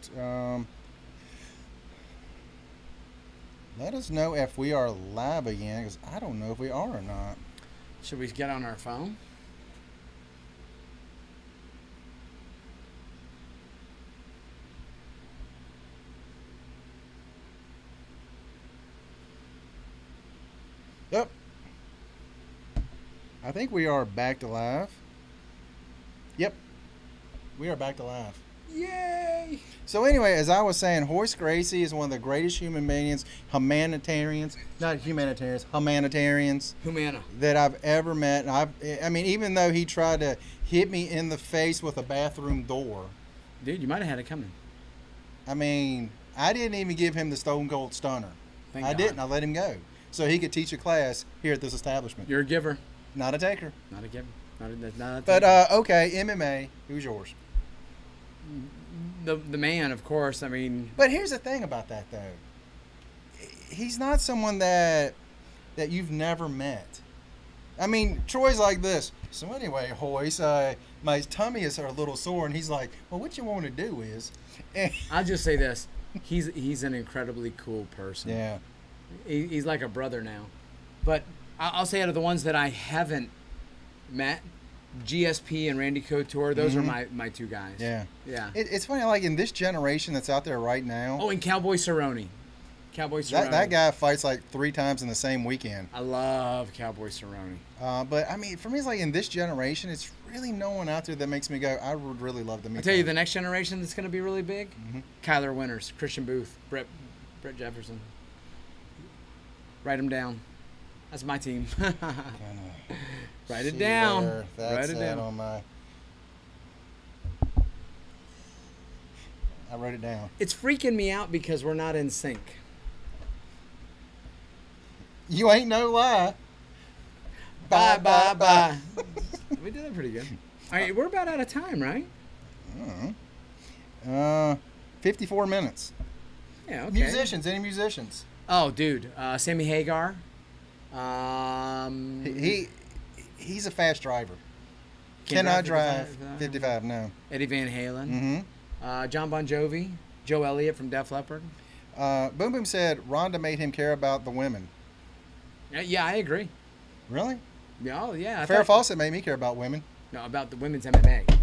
right. Let us know if we are live again, because I don't know if we are or not. Should we get on our phone? Yep. I think we are back to live. Yep. We are back to live. Yay! So anyway, as I was saying, Horace Gracie is one of the greatest humanitarians, humanitarians Humana. that I've ever met. And I mean, even though he tried to hit me in the face with a bathroom door. Dude, you might have had it coming. I mean, I didn't even give him the Stone Cold Stunner. Thank I God. didn't. I let him go. So he could teach a class here at this establishment. You're a giver. Not a taker. Not a giver. Not a But, taker. okay, MMA. Who's yours? The man, of course. I mean, But here's the thing about that, though. He's not someone that you've never met. I mean, Troy's like this. So anyway, Hoyce, my tummy is a little sore, and he's like, well, what you want to do is... I'll just say this. He's an incredibly cool person. Yeah. He's like a brother now. But I'll say out of the ones that I haven't met, GSP and Randy Couture, those are my two guys. Yeah. Yeah. It's funny, like in this generation that's out there right now... Oh, and Cowboy Cerrone. Cowboy Cerrone. That guy fights like 3 times in the same weekend. I love Cowboy Cerrone. But, I mean, for me, it's like in this generation, it's really no one out there that makes me go, I would really love to meet I'll tell you, them. the next generation that's going to be really big, Kyler Winters, Christian Booth, Brett Jefferson. Write them down. That's my team. Write it down. Write it down. On my... I wrote it down. It's freaking me out because we're not in sync. You ain't no lie. Bye. We did that pretty good. All right, we're about out of time, right? 54 minutes. Yeah, okay. Musicians, any musicians? Oh, dude. Sammy Hagar. He's a fast driver. Can't Cannot drive drive 55, no. Eddie Van Halen. Mm-hmm. John Bon Jovi. Joe Elliott from Def Leppard. Boom Boom said Rhonda made him care about the women. Yeah, I agree. Really? Yeah, oh, yeah. Farrah Fawcett made me care about women. No, about the women's MMA.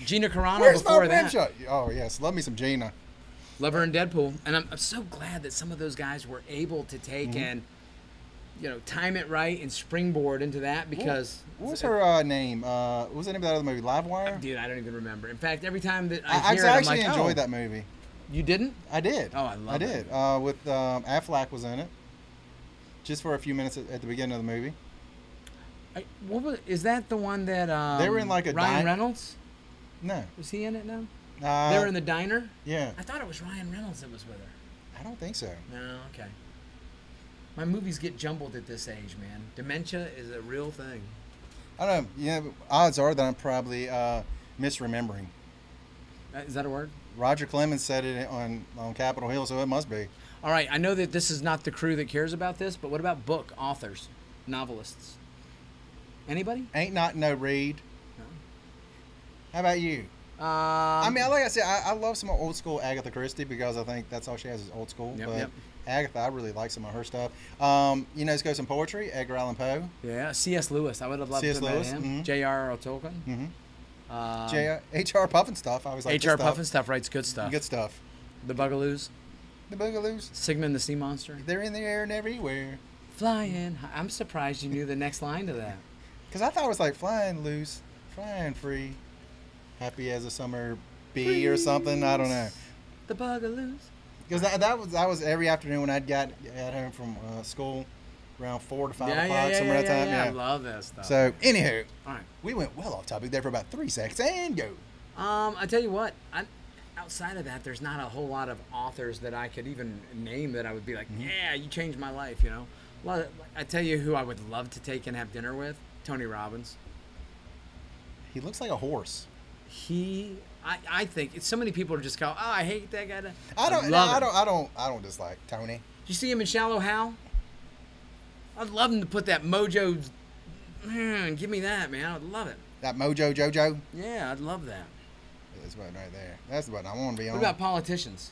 Gina Carano Where's before my that. shot? Oh, yes. Love me some Gina. Love her in Deadpool. And I'm so glad that some of those guys were able to take and, time it right and springboard into that because... What was her name? What was the name of that other movie? Livewire? Dude, I don't even remember. In fact, every time that I hear it, I'm actually like, enjoyed that movie. You didn't? I did. Oh, I love it. I did. With Affleck was in it. Just for a few minutes at the beginning of the movie. Is that the one that... they were in like a Ryan Reynolds? No. Was he in it now? They were in the diner? Yeah. I thought it was Ryan Reynolds that was with her. I don't think so. No, okay. My movies get jumbled at this age, man. Dementia is a real thing. I don't know. Yeah, odds are that I'm probably misremembering. Is that a word? Roger Clemens said it on Capitol Hill, so it must be. All right, I know that this is not the crew that cares about this, but what about book authors, novelists? Anybody? Ain't not no read. No. How about you? I mean, like I said, I love some old school Agatha Christie because I think that's all she has is old school. Yep. Agatha, I really like some of her stuff. Let's go some poetry. Edgar Allan Poe. Yeah, C.S. Lewis. I would have loved to have met him. J.R.R. Tolkien. H.R. Puffenstuff. I was like H.R. Puffenstuff writes good stuff. Good stuff. The Bugaloos. The Boogaloos. Sigmund the Sea Monster. They're in the air and everywhere. Flying. I'm surprised you knew the next line to that. Because I thought it was like flying loose, flying free, happy as a summer bee or something. I don't know. The Bugaloos. Because that was every afternoon when I'd got home from school around 4 to 5 o'clock, somewhere that time. Yeah, I love that stuff. So, anywho, all right, we went well off topic there for about 3 seconds and go. I tell you what, outside of that, there's not a whole lot of authors that I could even name that I would be like, yeah, you changed my life, I tell you who I would love to take and have dinner with, Tony Robbins. He looks like a horse. I think it's so many people are just go, oh, I hate that guy. I don't dislike Tony. Did you see him in Shallow Hal? I'd love him to put that mojo. Give me that, man. I'd love it. That mojo Jojo. Yeah, I'd love that. this button right there. That's the button I want to be on. What about politicians?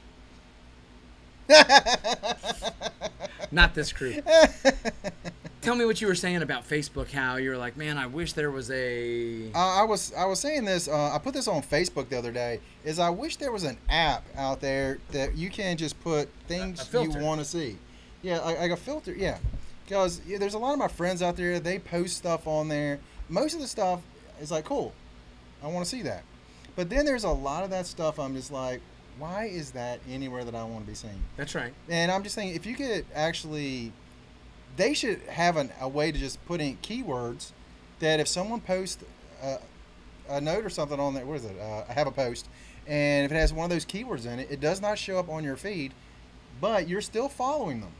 Not this crew. Tell me what you were saying about Facebook. How you were like, man, I wish there was a. I was saying this. I put this on Facebook the other day. Is I wish there was an app out there that you can just put things you want to see. Yeah, like a filter. Yeah, because there's a lot of my friends out there. They post stuff on there. Most of the stuff is like, cool, I want to see that. But then there's a lot of that stuff. I'm just like, why is that anywhere that I want to be seen? That's right. And I'm just thinking, if you could actually, they should have a way to just put in keywords that if someone posts a note or something on there, what is it? I have a post, and if it has one of those keywords in it, it does not show up on your feed, but you're still following them.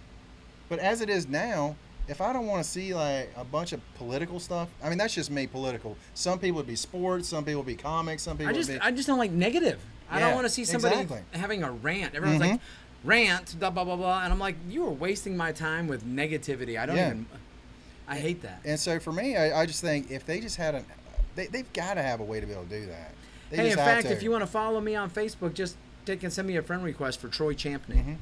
But as it is now, if I don't want to see like a bunch of political stuff, I mean, that's just me, political. Some people would be sports, some people would be comics, some people would be... I just don't like negative. I don't want to see somebody exactly. having a rant. Everyone's like, rant, blah, blah, blah, blah. And I'm like, you are wasting my time with negativity. I don't even... I hate that. And so for me, I just think if they just had they've got to have a way to be able to do that. Hey, in fact, if you want to follow me on Facebook, just take and send me a friend request for Troy Champney.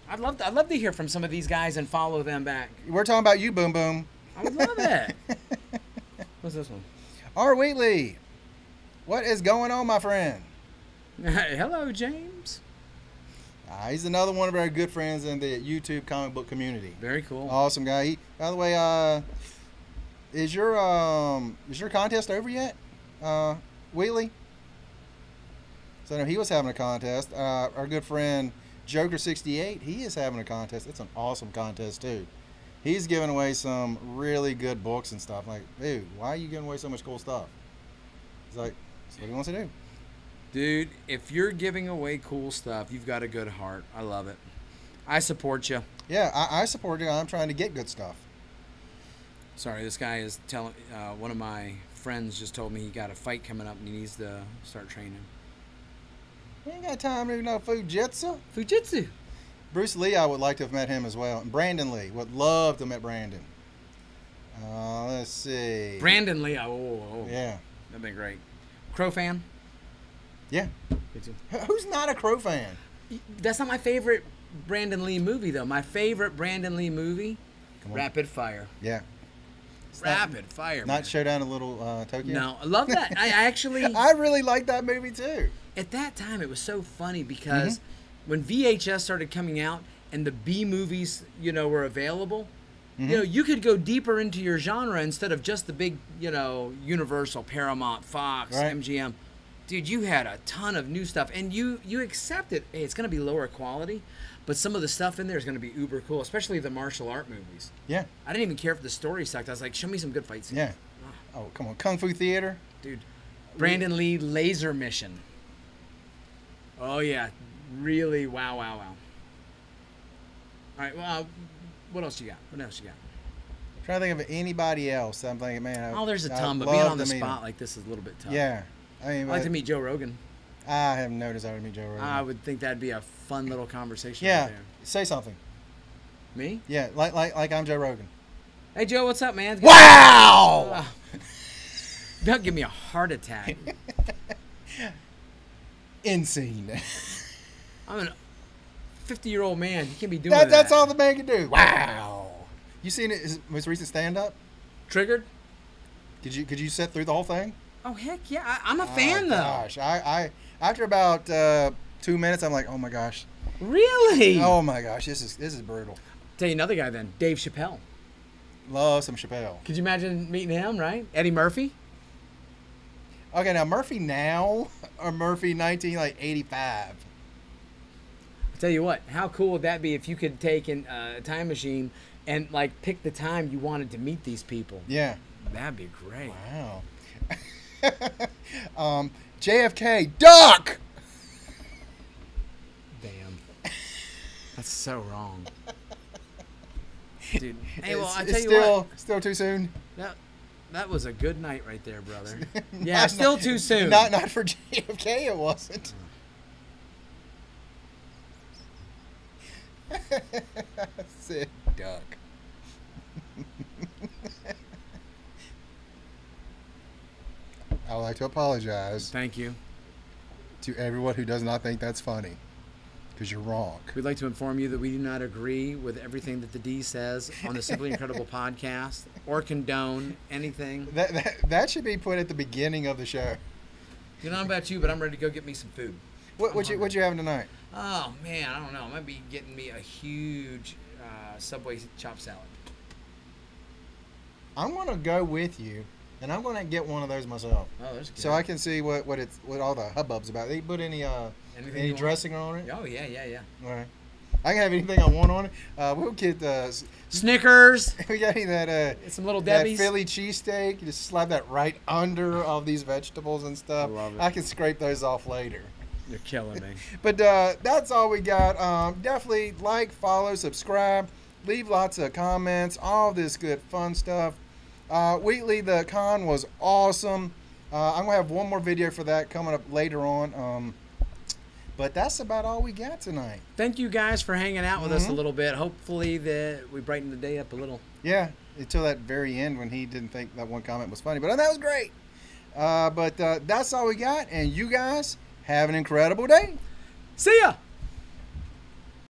I'd love to hear from some of these guys and follow them back. We're talking about you, Boom Boom. I would love it. What's this one? R. Wheatley, what is going on, my friend? Hello, James. He's another one of our good friends in the YouTube comic book community. Very cool. Awesome guy. By the way, is your contest over yet, Wheatley? So no, he was having a contest. Our good friend Joker68, he is having a contest. It's an awesome contest too. He's giving away some really good books and stuff. Like, dude, why are you giving away so much cool stuff? He's like, that's what he wants to do. Dude, if you're giving away cool stuff, you've got a good heart. I love it. I support you. Yeah, I support you. I'm trying to get good stuff. Sorry, this guy is telling. One of my friends just told me he got a fight coming up and he needs to start training. We ain't got time to do no Fujitsu. Fujitsu. Bruce Lee, I would like to have met him as well. And Brandon Lee, would love to have met Brandon. Let's see. Brandon Lee. Oh. Yeah. That'd be great. Crow fan? Yeah. Who's not a Crow fan? That's not my favorite Brandon Lee movie, though. My favorite Brandon Lee movie, Rapid Fire. Yeah. Rapid Fire. Not Showdown in Little Tokyo? No, I love that. I actually... I really like that movie, too. At that time, it was so funny because when VHS started coming out and the B movies, were available, you could go deeper into your genre instead of just the big, Universal, Paramount, Fox, MGM. Dude, you had a ton of new stuff, and you accept it. Hey, it's going to be lower quality, but some of the stuff in there is going to be uber cool, especially the martial art movies. Yeah. I didn't even care if the story sucked. I was like, show me some good fight scenes. Yeah. Oh, come on. Kung Fu Theater? Dude. Brandon Lee, Laser Mission. Oh, yeah. Really, wow. All right, well, what else you got? I'm trying to think of anybody else. I'm thinking, man. There's a ton, but being on the spot like this is a little bit tough. Yeah. I'd like to meet Joe Rogan. I have no desire to meet Joe Rogan. I would think that'd be a fun little conversation. Yeah. Right there. Say something. Me? Yeah, like I'm Joe Rogan. Hey, Joe, what's up, man? Wow! Don't give me a heart attack. Insane. I'm a 50-year-old man. You can't be doing that. That's all the man can do. Wow. You seen his most recent stand-up? Triggered? Could you sit through the whole thing? Oh, heck yeah. I'm a fan, though. Gosh. I after about 2 minutes, I'm like, oh, my gosh. Really? Oh, my gosh. This is brutal. Tell you another guy, then. Dave Chappelle. Love some Chappelle. Could you imagine meeting him, right? Eddie Murphy? Okay, now Murphy now or Murphy 1985? I'll tell you what, how cool would that be if you could take a time machine and pick the time you wanted to meet these people? Yeah. That'd be great. Wow. JFK, duck! Damn. That's so wrong. Dude. Hey, well, I tell you what. Still too soon? That was a good night right there, brother. Yeah, still too soon. Not for JFK, it wasn't. Sick duck. I would like to apologize. Thank you. to everyone who does not think that's funny, because you're wrong. We'd like to inform you that we do not agree with everything that the D says on the Simply Incredible podcast or condone anything. That should be put at the beginning of the show. You know about you, but I'm ready to go get me some food. What you having tonight? Oh, man, I don't know. I might be getting me a huge Subway chopped salad. I'm going to go with you, and I'm going to get one of those myself. Oh, that's good. So I can see what all the hubbub's about. They put any dressing on it? Oh, yeah. All right. I can have anything I want on it. We'll get Snickers. we got any that Some Little that Debbie's. Philly cheesesteak. You just slap that right under all these vegetables and stuff. I love it. I can scrape those off later. You're killing me. But that's all we got. Definitely like, follow, subscribe, leave lots of comments, all this good fun stuff. Wheatley, the con was awesome. I'm going to have one more video for that coming up later on. But that's about all we got tonight. Thank you guys for hanging out with us a little bit. Hopefully that we brightened the day up a little. Yeah, until that very end when he didn't think that one comment was funny. But that was great. But that's all we got. And you guys have an incredible day. See ya!